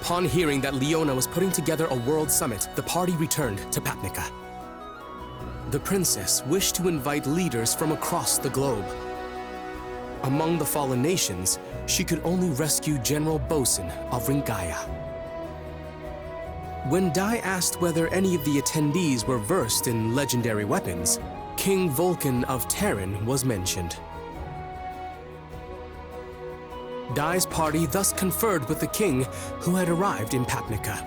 Upon hearing that Leona was putting together a world summit, the party returned to Papnica. The princess wished to invite leaders from across the globe. Among the fallen nations, she could only rescue General Bosun of Ringaya. When Dai asked whether any of the attendees were versed in legendary weapons, King Vulcan of Terran was mentioned. Dai's party thus conferred with the king, who had arrived in Papnica.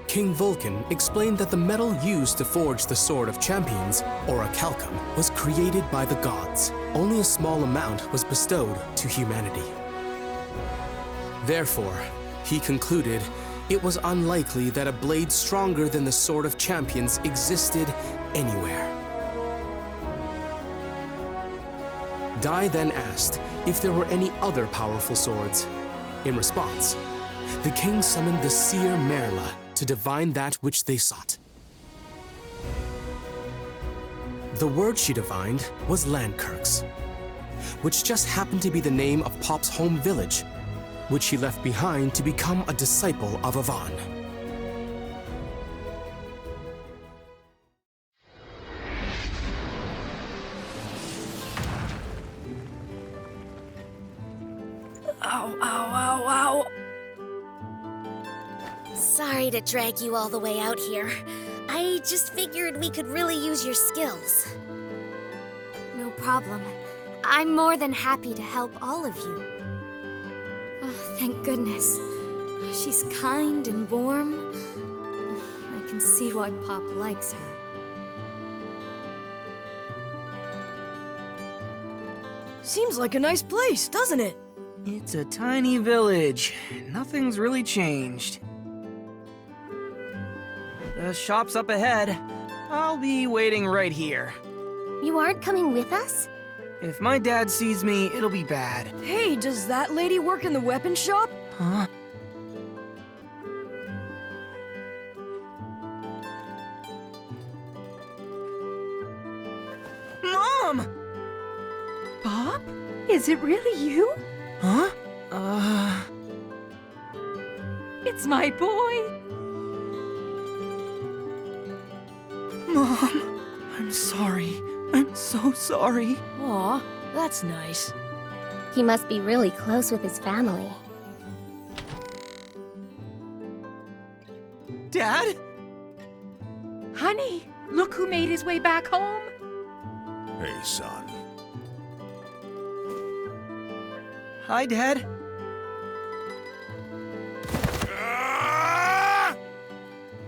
King Vulcan explained that the metal used to forge the Sword of Champions, or a calcum, was created by the gods. Only a small amount was bestowed to humanity. Therefore, he concluded it was unlikely that a blade stronger than the Sword of Champions existed anywhere. Dai then asked if there were any other powerful swords. In response, the king summoned the seer Merla to divine that which they sought. The word she divined was Landkirks, which just happened to be the name of Pop's home village, which he left behind to become a disciple of Avan. Ow, ow, ow, ow. Sorry to drag you all the way out here. I just figured we could really use your skills. No problem. I'm more than happy to help all of you. Oh, thank goodness. She's kind and warm. I can see why Pop likes her. Seems like a nice place, doesn't it? It's a tiny village. Nothing's really changed. The shop's up ahead. I'll be waiting right here. You aren't coming with us? If my dad sees me, it'll be bad. Hey, does that lady work in the weapon shop? Huh? Mom! Bob? Is it really you? Huh? It's my boy. Mom, I'm sorry. I'm so sorry. Aw, that's nice. He must be really close with his family. Dad? Honey, look who made his way back home. Hey, son. Hi, Dad.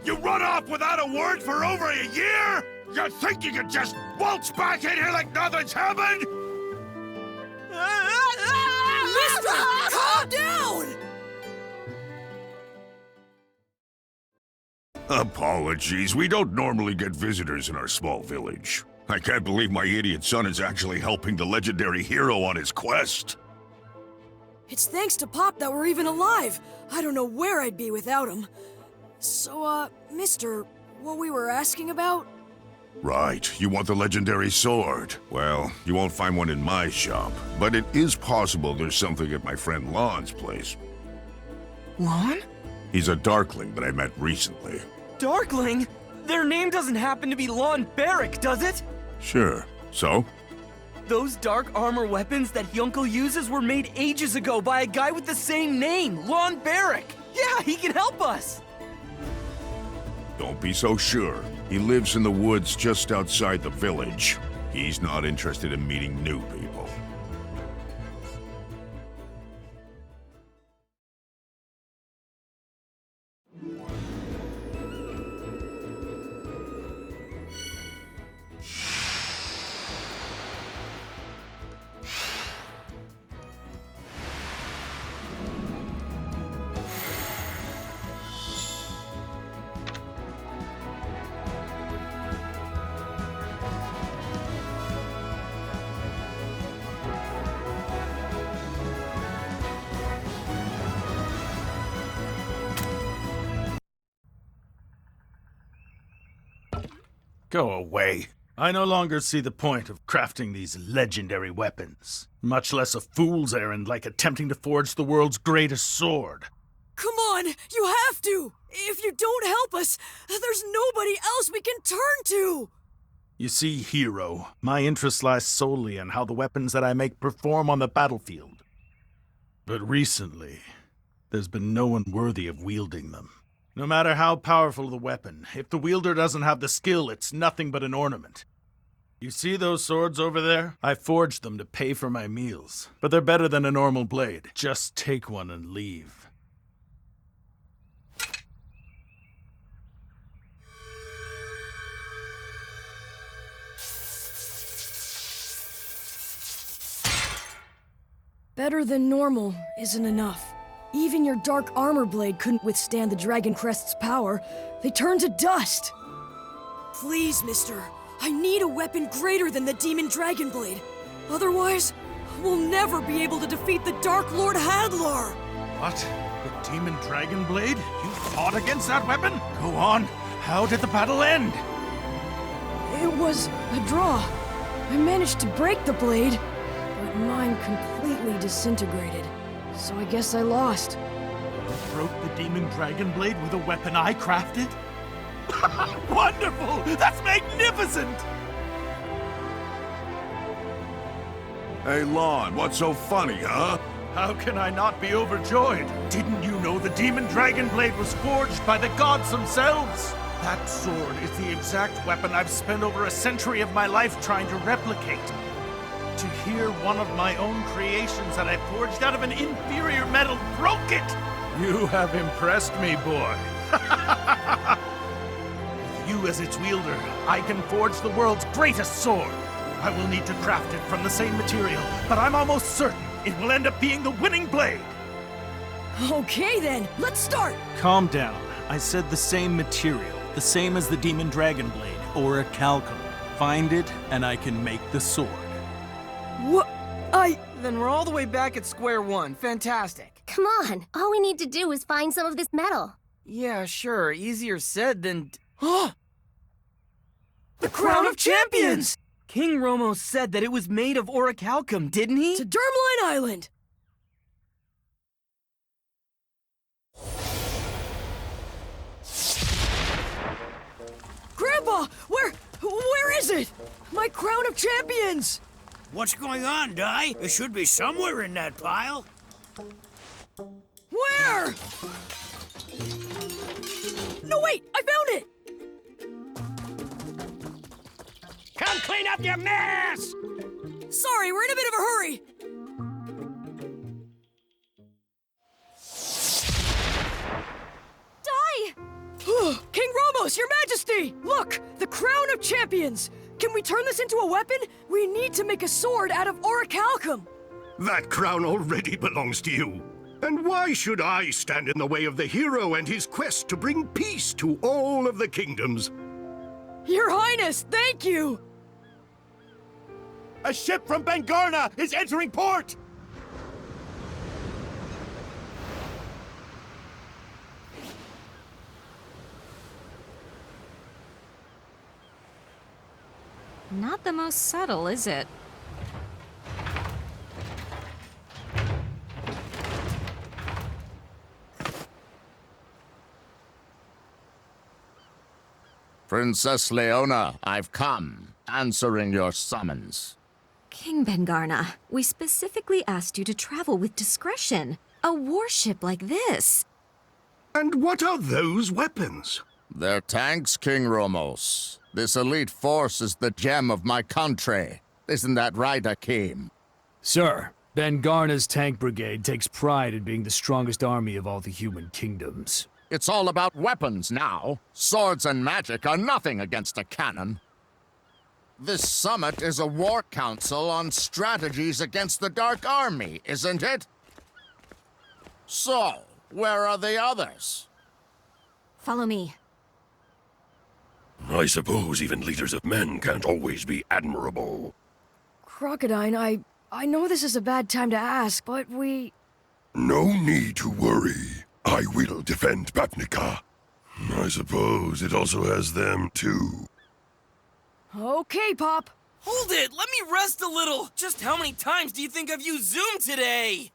You run off without a word for over a year? You think you can just waltz back in here like nothing's happened? Mister, calm down! Apologies, we don't normally get visitors in our small village. I can't believe my idiot son is actually helping the legendary hero on his quest. It's thanks to Pop that we're even alive. I don't know where I'd be without him. So, mister, what we were asking about? Right, you want the legendary sword. Well, you won't find one in my shop, but it is possible there's something at my friend Lon's place. Lon? He's a Darkling that I met recently. Darkling? Their name doesn't happen to be Lon Barrick, does it? Sure. So? Those dark armor weapons that Yunkel uses were made ages ago by a guy with the same name, Lon Barrick. Yeah, he can help us. Don't be so sure. He lives in the woods just outside the village. He's not interested in meeting new people. Go away. I no longer see the point of crafting these legendary weapons, much less a fool's errand like attempting to forge the world's greatest sword. Come on, you have to! If you don't help us, there's nobody else we can turn to! You see, hero, my interest lies solely in how the weapons that I make perform on the battlefield. But recently, there's been no one worthy of wielding them. No matter how powerful the weapon, if the wielder doesn't have the skill, it's nothing but an ornament. You see those swords over there? I forged them to pay for my meals, but they're better than a normal blade. Just take one and leave. Better than normal isn't enough. Even your dark armor blade couldn't withstand the Dragon Crest's power. They turned to dust. Please, mister. I need a weapon greater than the Demon Dragon Blade. Otherwise, we'll never be able to defeat the Dark Lord Hadlar. What? The Demon Dragon Blade? You fought against that weapon? Go on. How did the battle end? It was a draw. I managed to break the blade, but mine completely disintegrated. So I guess I lost. You broke the Demon Dragon Blade with a weapon I crafted? Wonderful! That's magnificent! Hey, Lon, what's so funny, huh? How can I not be overjoyed? Didn't you know the Demon Dragon Blade was forged by the gods themselves? That sword is the exact weapon I've spent over a century of my life trying to replicate. To hear one of my own creations that I forged out of an inferior metal broke it! You have impressed me, boy. With you as its wielder, I can forge the world's greatest sword. I will need to craft it from the same material, but I'm almost certain it will end up being the winning blade. Okay then, let's start! Calm down. I said the same material, the same as the Demon Dragon Blade, or a calcum. Find it, and I can make the sword. What? Then we're all the way back at square one. Fantastic. Come on, all we need to do is find some of this metal. Yeah, sure. Easier said than... The Crown of Champions! King Romo said that it was made of orichalcum, didn't he? To Dermline Island! Grandpa! Where is it? My Crown of Champions! What's going on, Di? It should be somewhere in that pile. Where? No, wait! I found it! Come clean up your mess! Sorry, we're in a bit of a hurry. Die! King Romos, your majesty! Look, the Crown of Champions! Can we turn this into a weapon? We need to make a sword out of orichalcum. That crown already belongs to you. And why should I stand in the way of the hero and his quest to bring peace to all of the kingdoms? Your Highness, thank you! A ship from Bengarna is entering port! Not the most subtle, is it? Princess Leona, I've come, answering your summons. King Bengarna, we specifically asked you to travel with discretion. A warship like this. And what are those weapons? They're tanks, King Romos. This elite force is the gem of my country. Isn't that right, Akeem? Sir, Bengarna's tank brigade takes pride in being the strongest army of all the human kingdoms. It's all about weapons now. Swords and magic are nothing against a cannon. This summit is a war council on strategies against the Dark Army, isn't it? So, where are the others? Follow me. I suppose even leaders of men can't always be admirable. Crocodile, I know this is a bad time to ask, but we... No need to worry. I will defend Papnica. I suppose it also has them, too. Okay, Pop. Hold it! Let me rest a little! Just how many times do you think I've used Zoom today?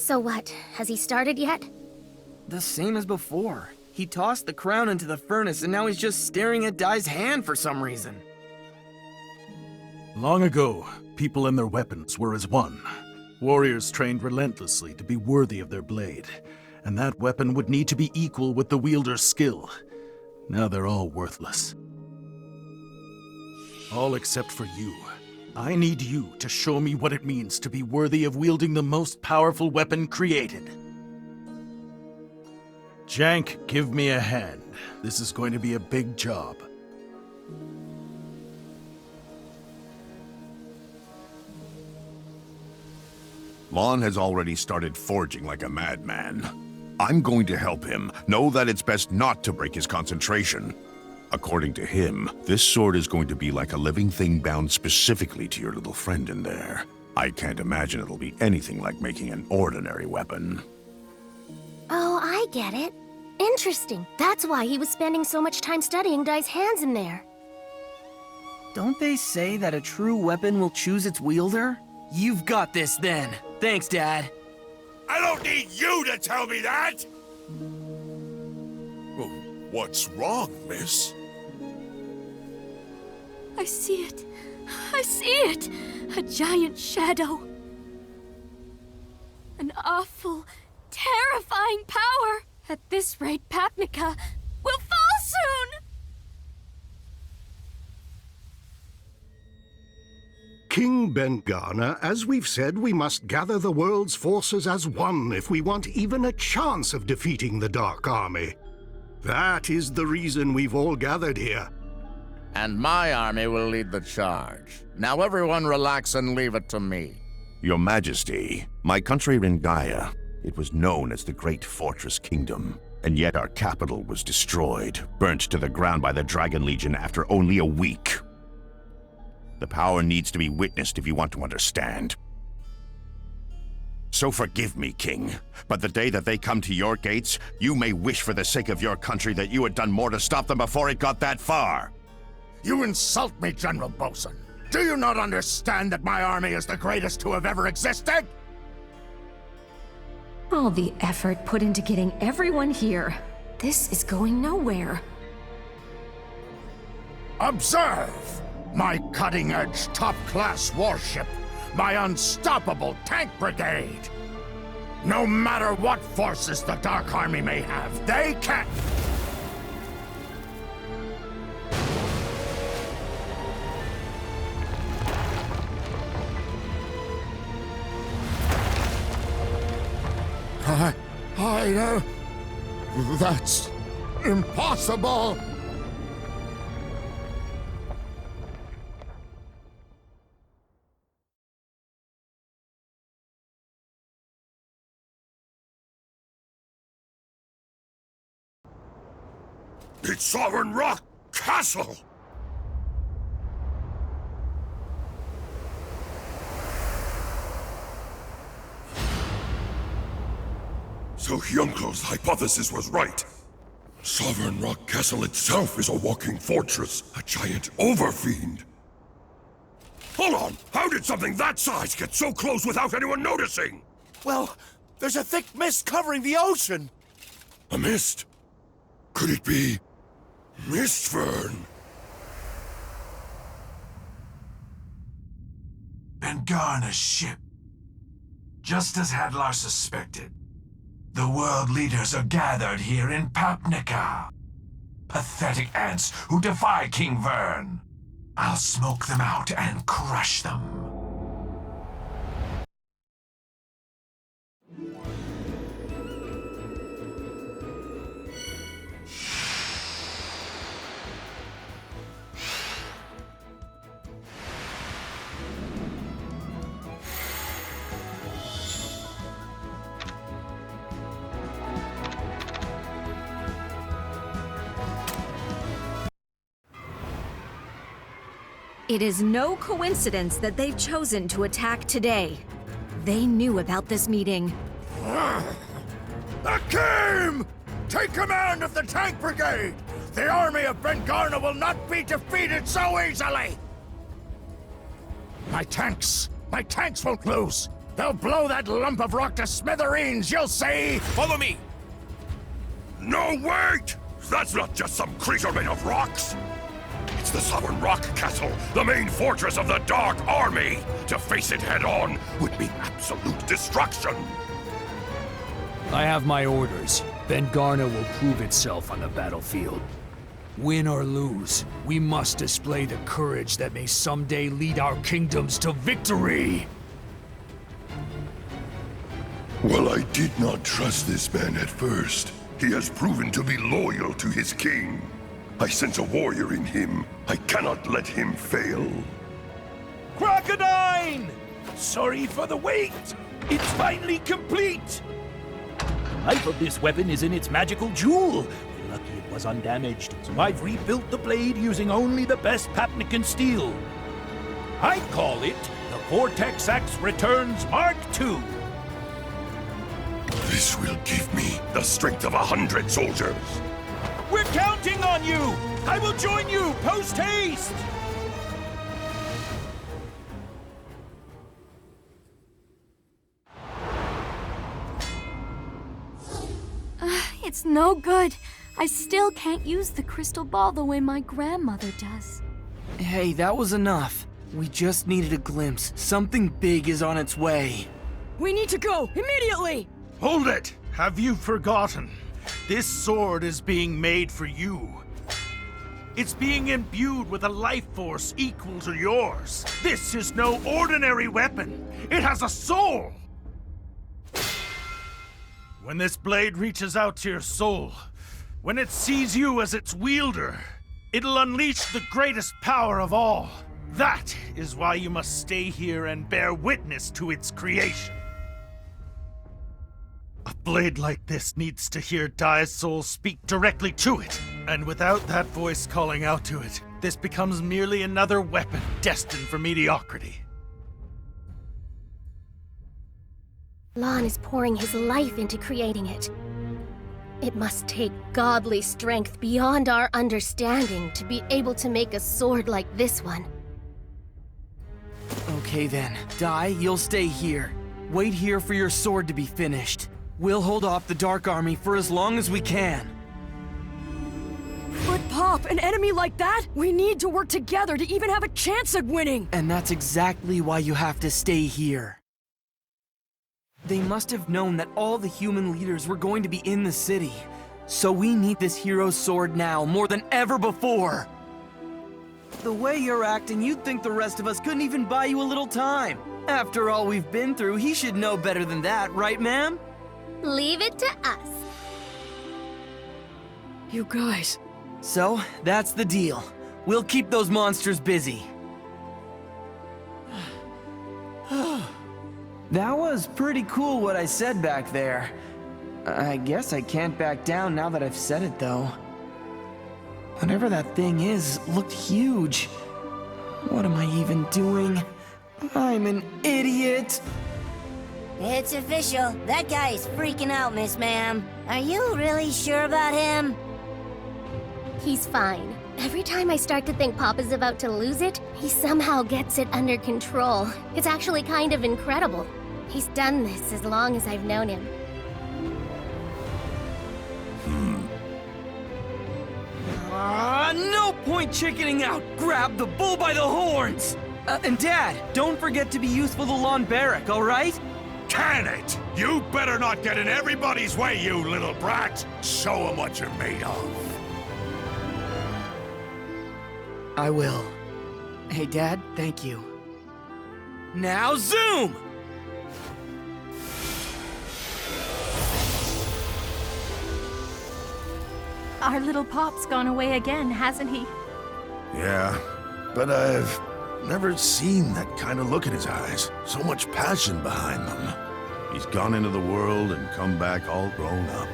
So what, has he started yet? The same as before. He tossed the crown into the furnace and now he's just staring at Dai's hand for some reason. Long ago, people and their weapons were as one. Warriors trained relentlessly to be worthy of their blade, and that weapon would need to be equal with the wielder's skill. Now they're all worthless. All except for you. I need you to show me what it means to be worthy of wielding the most powerful weapon created. Jank, give me a hand. This is going to be a big job. Lon has already started forging like a madman. I'm going to help him. Know that it's best not to break his concentration. According to him, this sword is going to be like a living thing bound specifically to your little friend in there. I can't imagine it'll be anything like making an ordinary weapon. Oh, I get it. Interesting. That's why he was spending so much time studying Dai's hands in there. Don't they say that a true weapon will choose its wielder? You've got this then. Thanks, Dad. I don't need you to tell me that! Oh, what's wrong, miss? I see it. I see it! A giant shadow. An awful, terrifying power. At this rate, Papnica will fall soon! King Ben-Garner, as we've said, we must gather the world's forces as one if we want even a chance of defeating the Dark Army. That is the reason we've all gathered here. And my army will lead the charge. Now everyone relax and leave it to me. Your Majesty, my country Ringaya, it was known as the Great Fortress Kingdom. And yet our capital was destroyed, burnt to the ground by the Dragon Legion after only a week. The power needs to be witnessed if you want to understand. So forgive me, King, but the day that they come to your gates, you may wish for the sake of your country that you had done more to stop them before it got that far. You insult me, General Bosun. Do you not understand that my army is the greatest to have ever existed? All the effort put into getting everyone here. This is going nowhere. Observe! My cutting-edge, top-class warship. My unstoppable tank brigade. No matter what forces the Dark Army may have, they can't... That's impossible! It's Sovereign Rock Castle! So Hyunko's hypothesis was right. Sovereign Rock Castle itself is a walking fortress, a giant overfiend. Hold on! How did something that size get so close without anyone noticing? Well, there's a thick mist covering the ocean. A mist? Could it be... Mistfern? Ben-Garner's ship. Just as Hadlar suspected. The world leaders are gathered here in Papnica. Pathetic ants who defy King Vern. I'll smoke them out and crush them. It is no coincidence that they've chosen to attack today. They knew about this meeting. Akim! Take command of the tank brigade! The army of Ben-Garner will not be defeated so easily! My tanks won't lose! They'll blow that lump of rock to smithereens, you'll see! Follow me! No, wait! That's not just some creature made of rocks! It's the Sovereign Rock Castle, the main fortress of the Dark Army! To face it head-on would mean absolute destruction! I have my orders. Vengarna will prove itself on the battlefield. Win or lose, we must display the courage that may someday lead our kingdoms to victory! Well, I did not trust this man at first. He has proven to be loyal to his king. I sense a warrior in him. I cannot let him fail. Crocodile! Sorry for the wait! It's finally complete! Half of this weapon is in its magical jewel. We're lucky it was undamaged, so I've rebuilt the blade using only the best Papnican steel. I call it the Vortex Axe Returns Mark II. This will give me the strength of 100 soldiers. We're counting on you! I will join you post-haste! It's no good. I still can't use the crystal ball the way my grandmother does. Hey, that was enough. We just needed a glimpse. Something big is on its way. We need to go, immediately! Hold it! Have you forgotten? This sword is being made for you. It's being imbued with a life force equal to yours. This is no ordinary weapon. It has a soul! When this blade reaches out to your soul, when it sees you as its wielder, it'll unleash the greatest power of all. That is why you must stay here and bear witness to its creation. A blade like this needs to hear Dai's soul speak directly to it. And without that voice calling out to it, this becomes merely another weapon destined for mediocrity. Lon is pouring his life into creating it. It must take godly strength beyond our understanding to be able to make a sword like this one. Okay then. Dai, you'll stay here. Wait here for your sword to be finished. We'll hold off the Dark Army for as long as we can. But Pop, an enemy like that? We need to work together to even have a chance at winning! And that's exactly why you have to stay here. They must have known that all the human leaders were going to be in the city. So we need this hero's sword now, more than ever before. The way you're acting, you'd think the rest of us couldn't even buy you a little time. After all we've been through, he should know better than that, right, ma'am? Leave it to us. You guys. So, that's the deal. We'll keep those monsters busy. That was pretty cool what I said back there. I guess I can't back down now that I've said it, though. Whatever that thing is, looked huge. What am I even doing? I'm an idiot! It's official. That guy is freaking out, Miss Ma'am. Are you really sure about him? He's fine. Every time I start to think Pop is about to lose it, he somehow gets it under control. It's actually kind of incredible. He's done this as long as I've known him. No point chickening out! Grab the bull by the horns! And Dad, don't forget to be useful to Lon Barrack, alright? Can it? You better not get in everybody's way, you little brat! Show 'em what you're made of. I will. Hey, Dad, thank you. Now zoom! Our little Pop's gone away again, hasn't he? Yeah, but I've never seen that kind of look in his eyes. So much passion behind them. He's gone into the world and come back all grown up.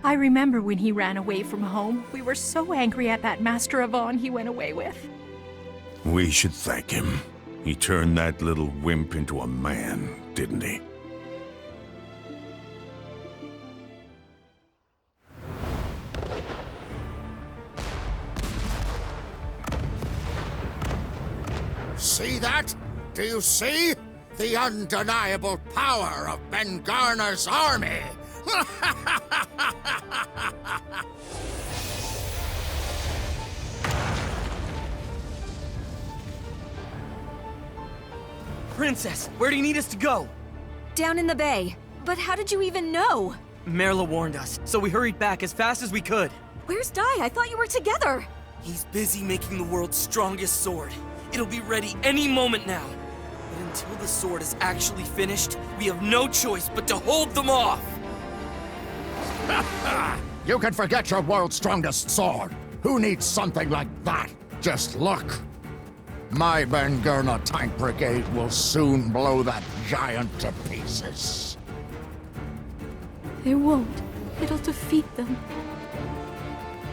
I remember when he ran away from home. We were so angry at that Master Avon he went away with. We should thank him. He turned that little wimp into a man, didn't he? See that? Do you see? the undeniable power of Ben-Garner's army! Princess, where do you need us to go? Down in the bay. But how did you even know? Merla warned us, so we hurried back as fast as we could. Where's Dai? I thought you were together. He's busy making the world's strongest sword. It'll be ready any moment now. But until the sword is actually finished, we have no choice but to hold them off! You can forget your world's strongest sword. Who needs something like that? Just look. My Ben-Gurna tank brigade will soon blow that giant to pieces. It won't. It'll defeat them.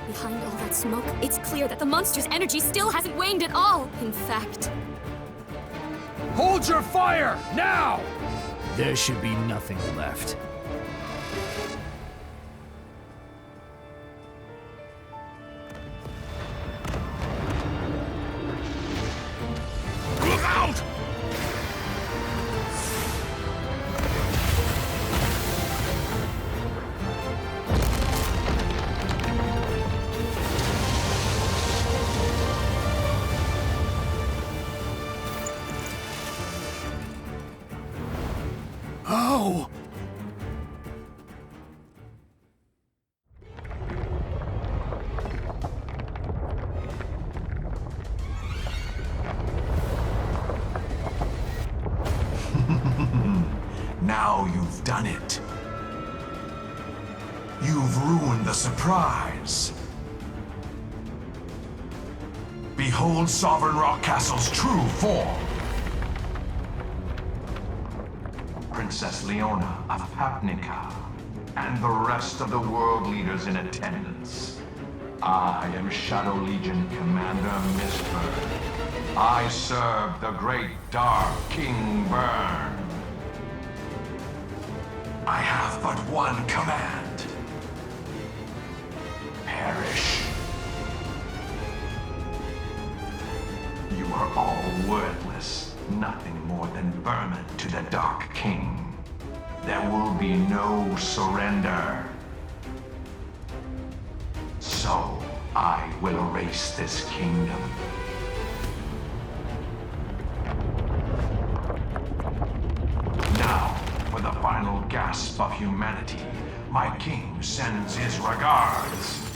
Behind all that smoke, it's clear that the monster's energy still hasn't waned at all. In fact... Hold your fire, now! There should be nothing left. Look out! Oh! Now you've done it. You've ruined the surprise. Behold Sovereign Rock Castle's true form. Princess Leona of Papnica, and the rest of the world leaders in attendance. I am Shadow Legion Commander Mistburn. I serve the great Dark King Burn. I have but one command. Perish. You are all worthless, nothing more than vermin to the Dark King. There will be no surrender. So, I will erase this kingdom. Now, for the final gasp of humanity, my king sends his regards.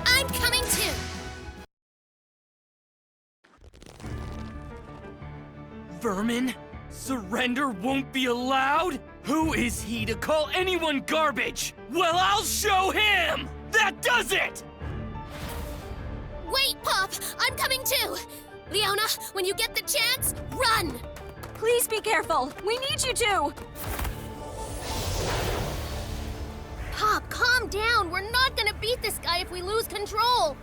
I'm coming too! Vermin? Surrender won't be allowed? Who is he to call anyone garbage? Well, I'll show him! That does it! Wait, Pop! I'm coming too! Leona, when you get the chance, run! Please be careful. We need you to. Pop, calm down. We're not gonna beat this guy if we lose control.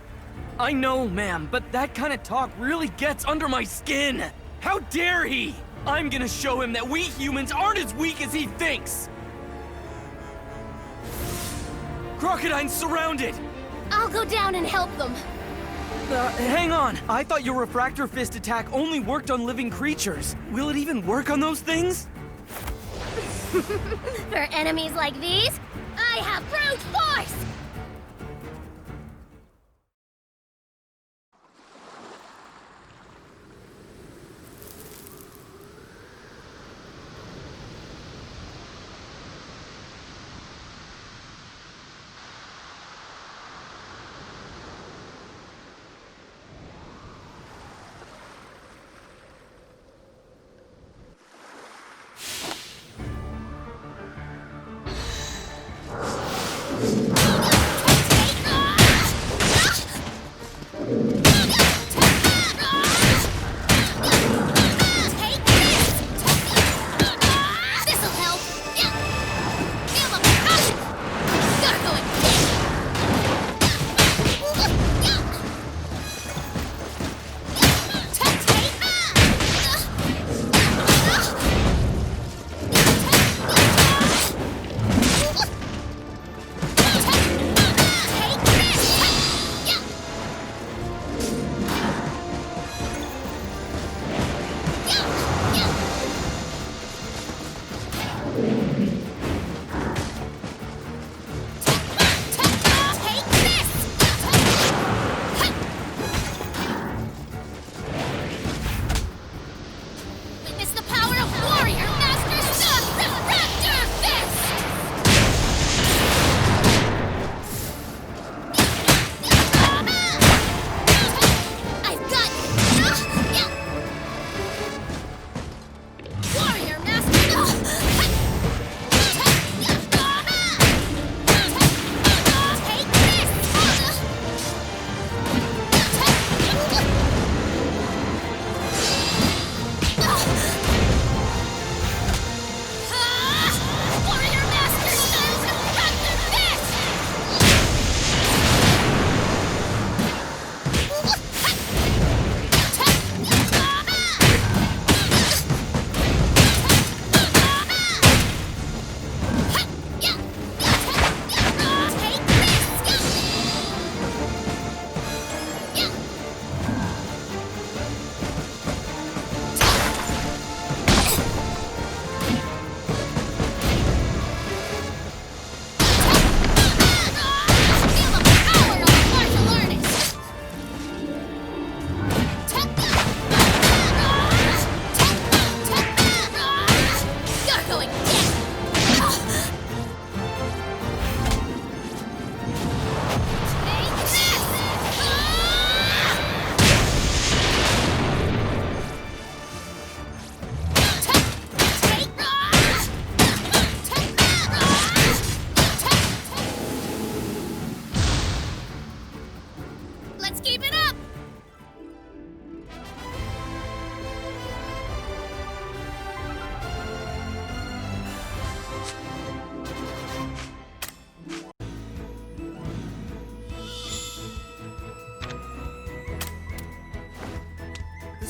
I know, ma'am, but that kind of talk really gets under my skin. How dare he? I'm gonna show him that we humans aren't as weak as he thinks. Crocodine's surrounded. I'll go down and help them. Hang on. I thought your refractor fist attack only worked on living creatures. Will it even work on those things? For enemies like these, I have brute force!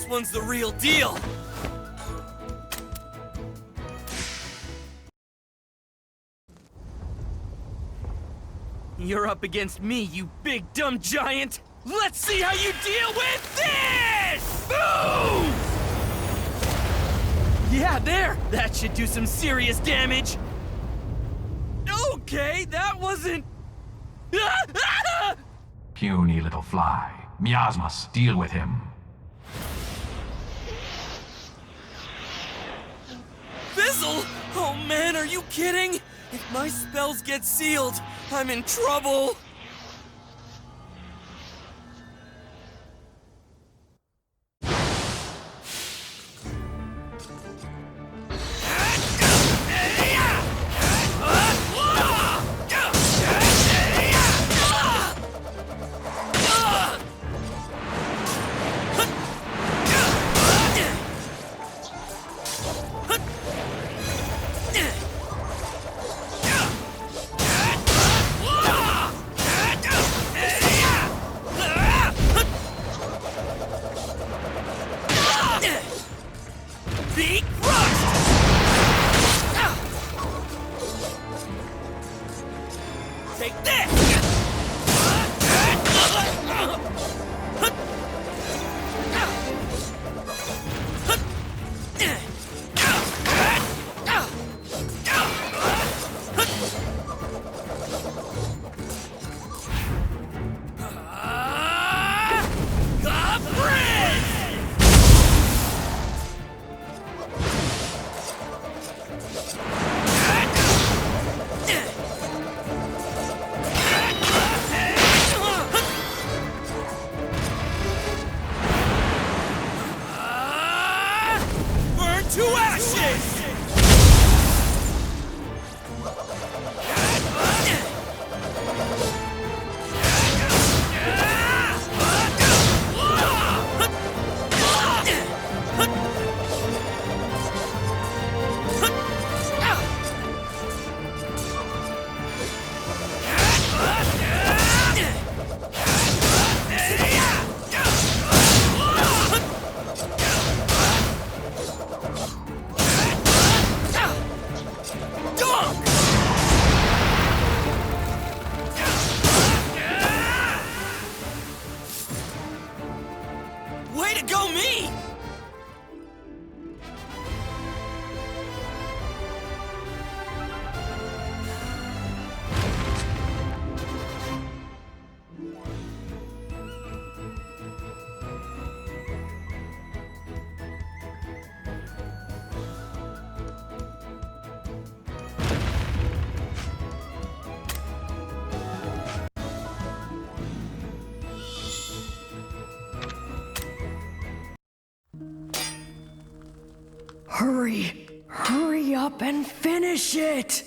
This one's the real deal! You're up against me, you big dumb giant! Let's see how you deal with this! Boom! Yeah, there! That should do some serious damage! Okay, that wasn't... Puny little fly. Miasmas, deal with him. Fizzle? Oh man, are you kidding? If my spells get sealed, I'm in trouble! Be crushed! Take this! To ashes! Way to go, me! Hurry! Hurry up and finish it!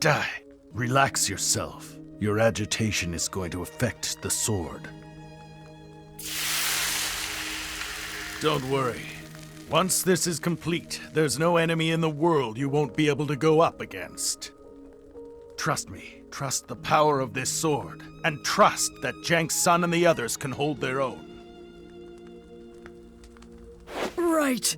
Die. Relax yourself. Your agitation is going to affect the sword. Don't worry. Once this is complete, there's no enemy in the world you won't be able to go up against. Trust me. Trust the power of this sword. And trust that Jank's son and the others can hold their own. Right.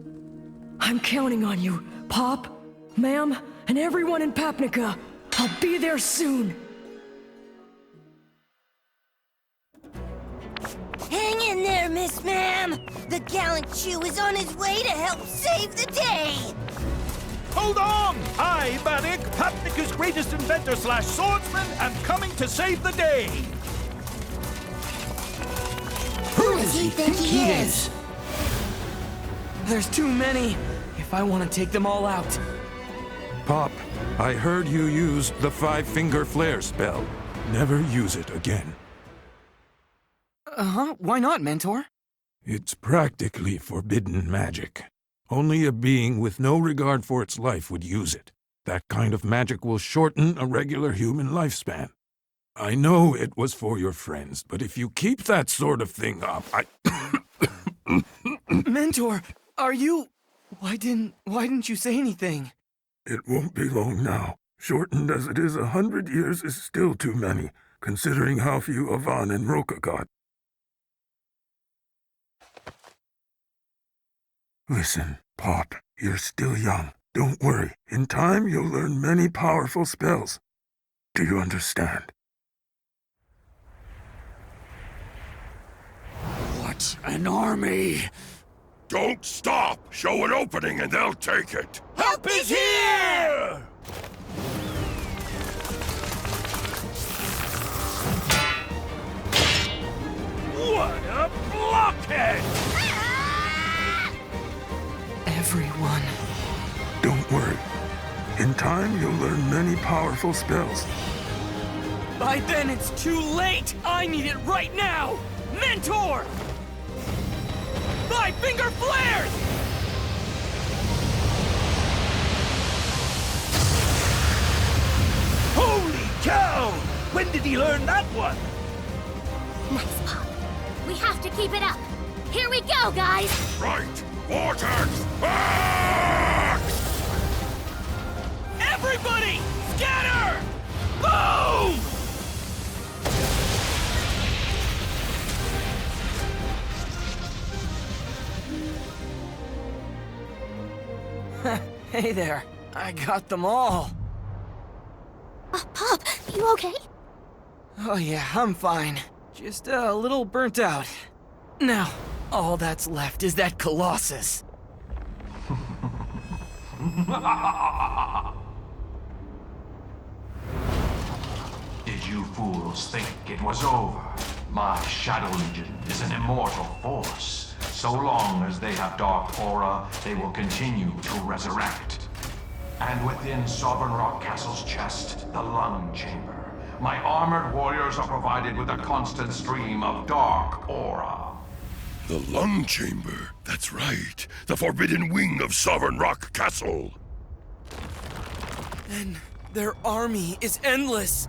I'm counting on you, Pop, Ma'am, and everyone in Papnica. I'll be there soon. Hang in there, Miss Ma'am! The gallant Chew is on his way to help save the day! Hold on! I, Bannock, Papnica's greatest inventor / swordsman, am coming to save the day! Who does he think he is? There's too many, if I want to take them all out. Pop, I heard you use the five-finger flare spell. Never use it again. Uh-huh, why not, Mentor? It's practically forbidden magic. Only a being with no regard for its life would use it. That kind of magic will shorten a regular human lifespan. I know it was for your friends, but if you keep that sort of thing up, Mentor, are you... Why didn't you say anything? It won't be long now. Shortened as it is, 100 years is still too many, considering how few Avan and Roka got. Listen, Pop, you're still young. Don't worry. In time, you'll learn many powerful spells. Do you understand? What an army! Don't stop! Show an opening and they'll take it! Help is here! What a blockhead! Everyone. Don't worry. In time, you'll learn many powerful spells. By then, it's too late! I need it right now! Mentor! Five finger flares! Holy cow! When did he learn that one? Nice, Pop. We have to keep it up. Here we go, guys! Right! Vortex! Back! Everybody! Scatter! Boom! Hey there. I got them all. Pop, you okay? Oh yeah, I'm fine. Just a little burnt out. Now, all that's left is that Colossus. Did you fools think it was over? My Shadow Legion is an immortal force. So long as they have dark aura, they will continue to resurrect. And within Sovereign Rock Castle's chest, the lung chamber, my armored warriors are provided with a constant stream of dark aura. The lung chamber. That's right. The forbidden wing of Sovereign Rock Castle. And their army is endless.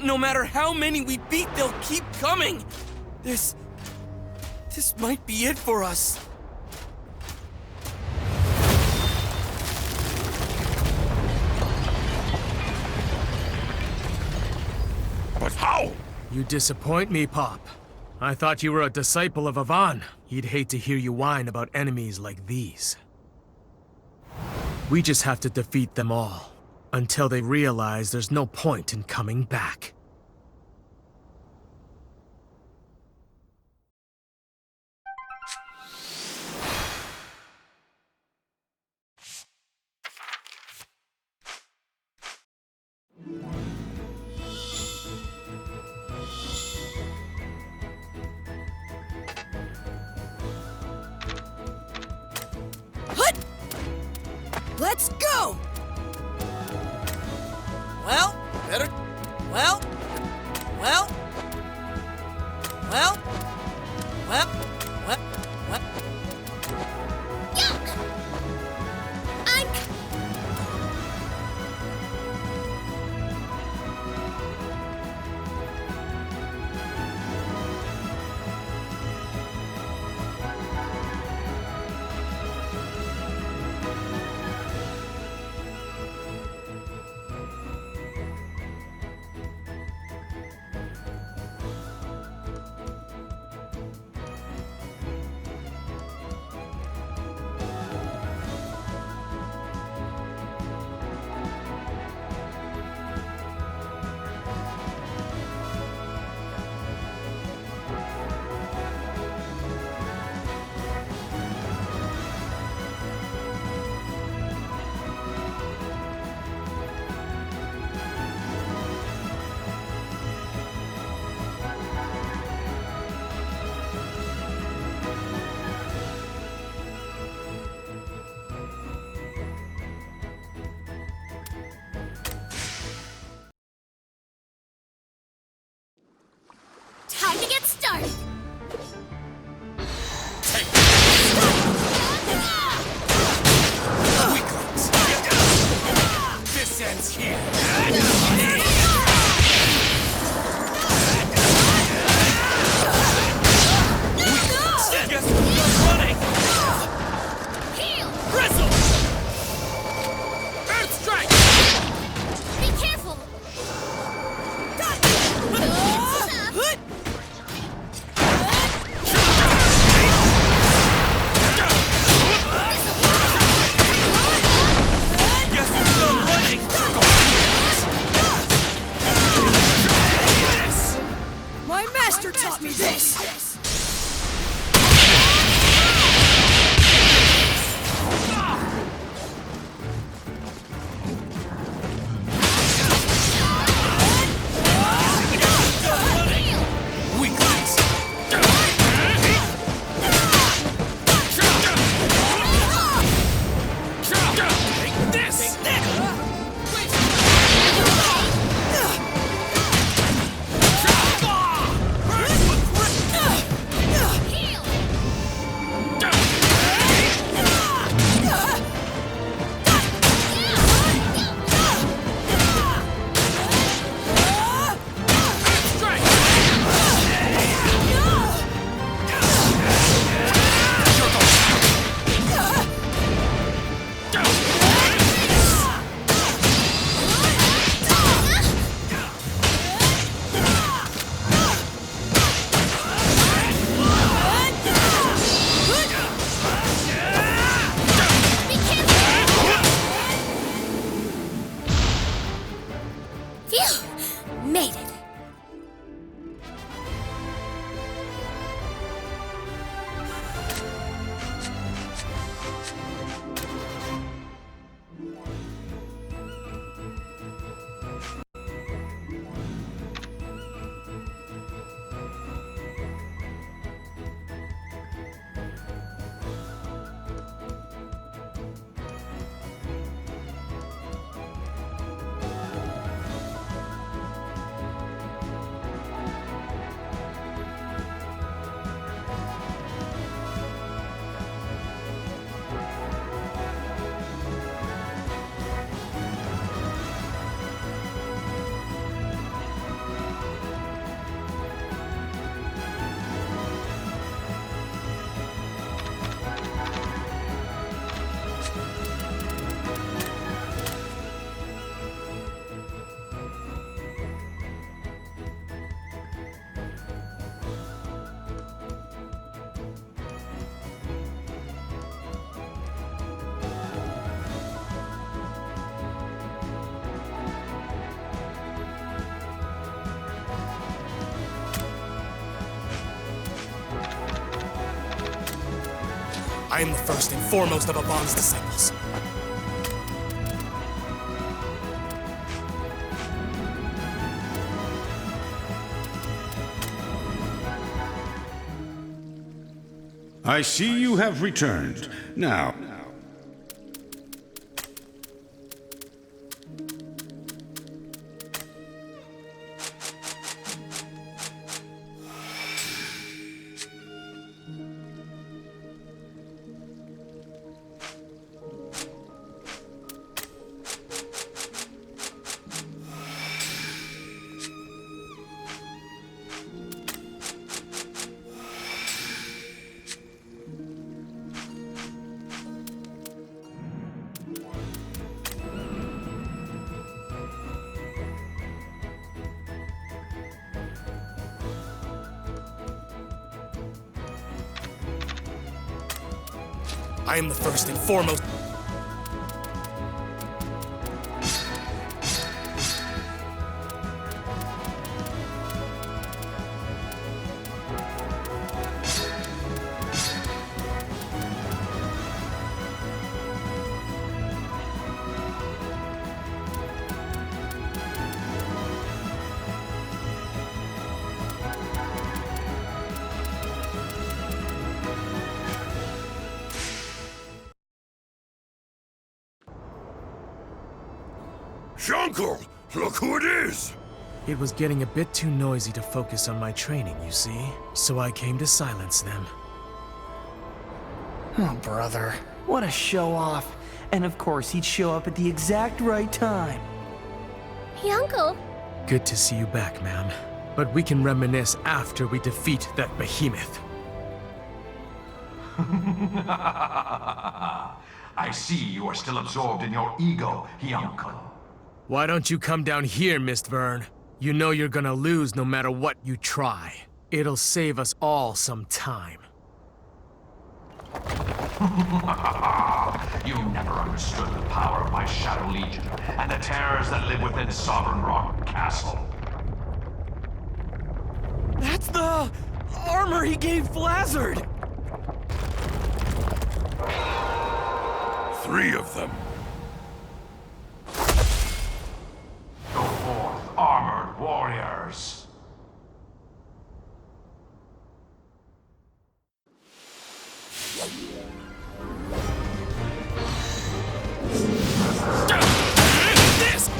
No matter how many we beat, they'll keep coming. This might be it for us. But how? You disappoint me, Pop. I thought you were a disciple of Avan. He'd hate to hear you whine about enemies like these. We just have to defeat them all, until they realize there's no point in coming back. Let's go! Well, better... Well... Well... Well... Well... What? What? I am the first and foremost of Avon's disciples. I see you have returned. Now, I am the first and foremost. Jungle! Look who it is! It was getting a bit too noisy to focus on my training, you see, so I came to silence them. Oh, brother. What a show-off. And of course, he'd show up at the exact right time. Hey, Uncle. Good to see you back, ma'am. But we can reminisce after we defeat that behemoth. I see you are still absorbed in your ego, Uncle. Why don't you come down here, Mist Vern? You know you're gonna lose no matter what you try. It'll save us all some time. You never understood the power of my Shadow Legion and the terrors that live within Sovereign Rock Castle. That's the armor he gave Blizzard! 3 of them. Go forth, armored warriors. This!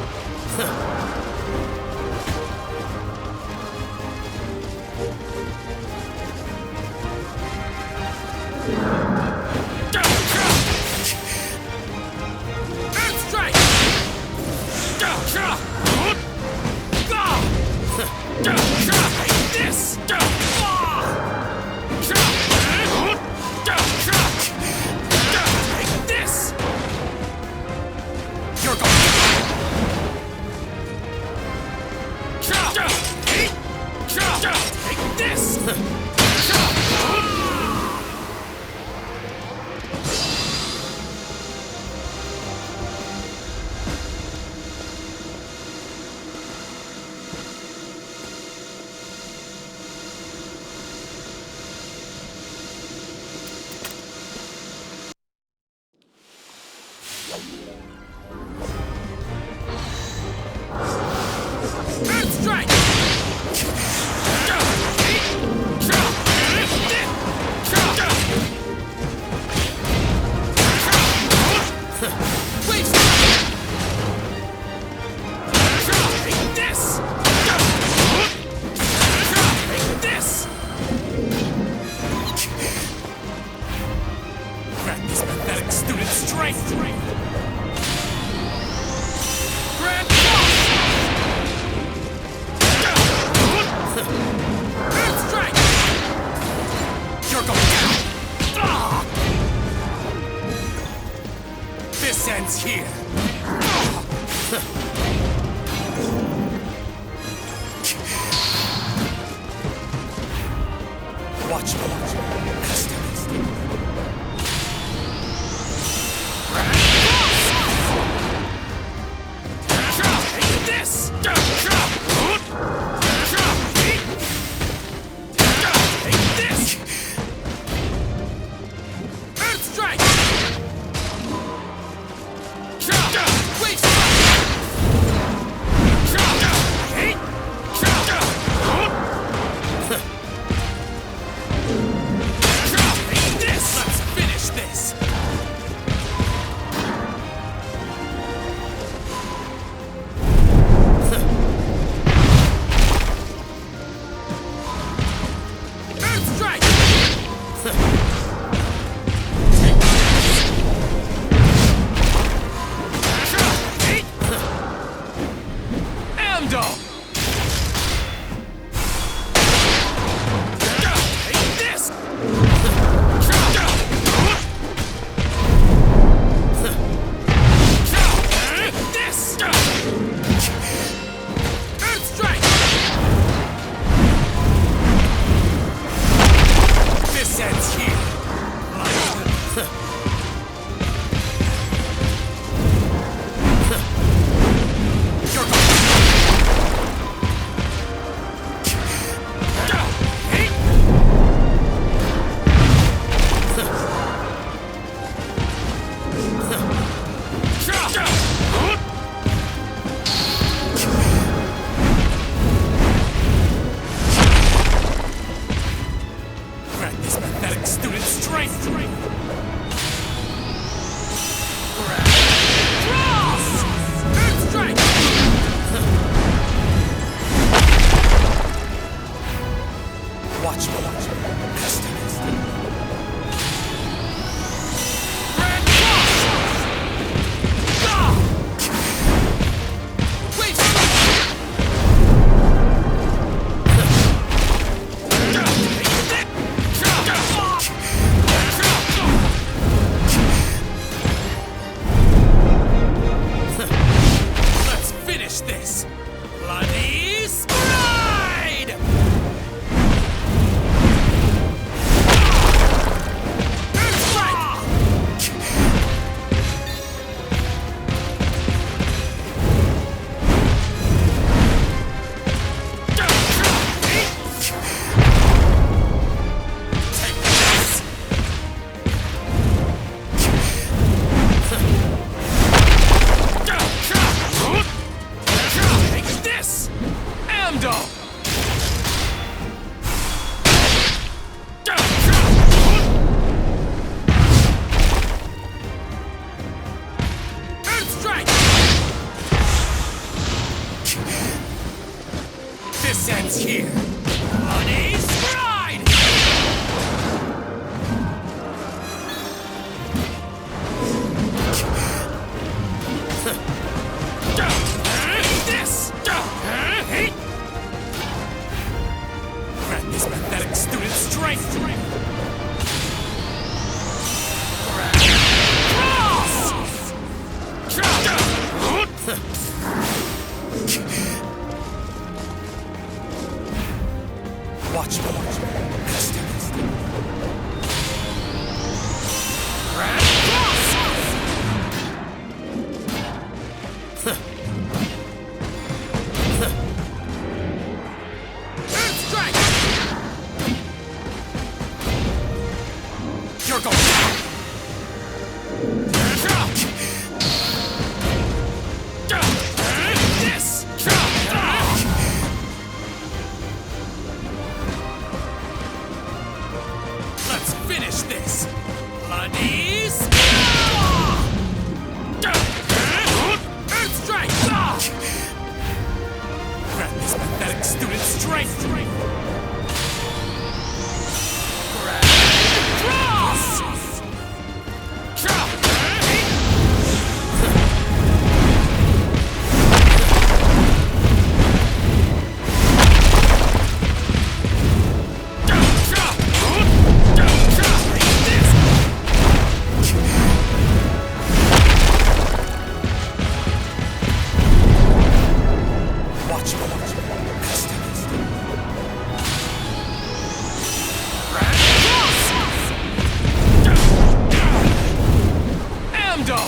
strike! This ends here. Honey stride! This! Grant this pathetic student strength! Watch me. Strike! You're going down! This! Let's finish this! Honey's strike! Grant this pathetic student strength! Cross! Watch me. Amdo!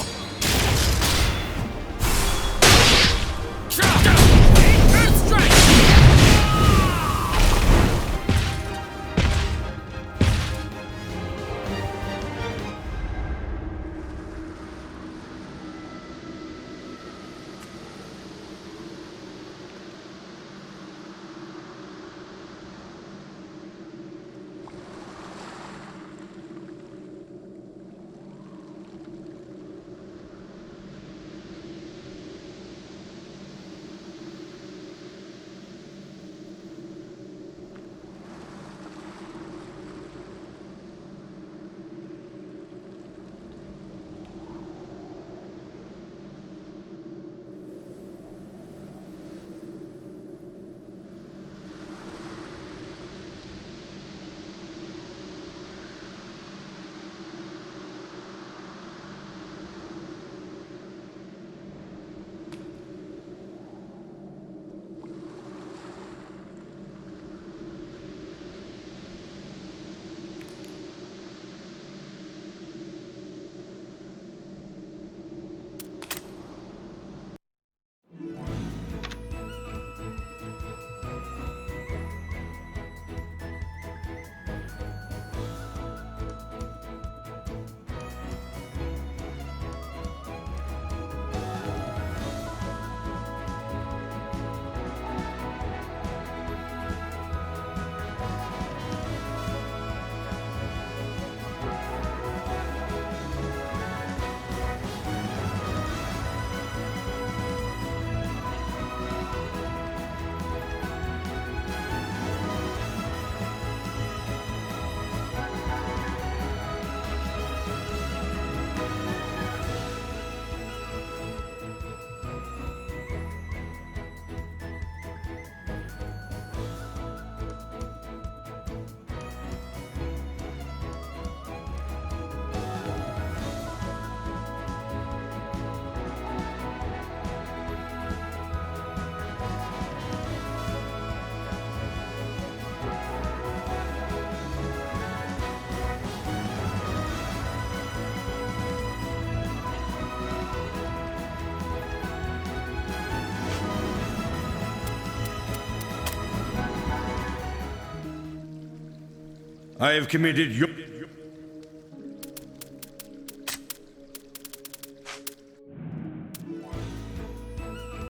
I have committed your...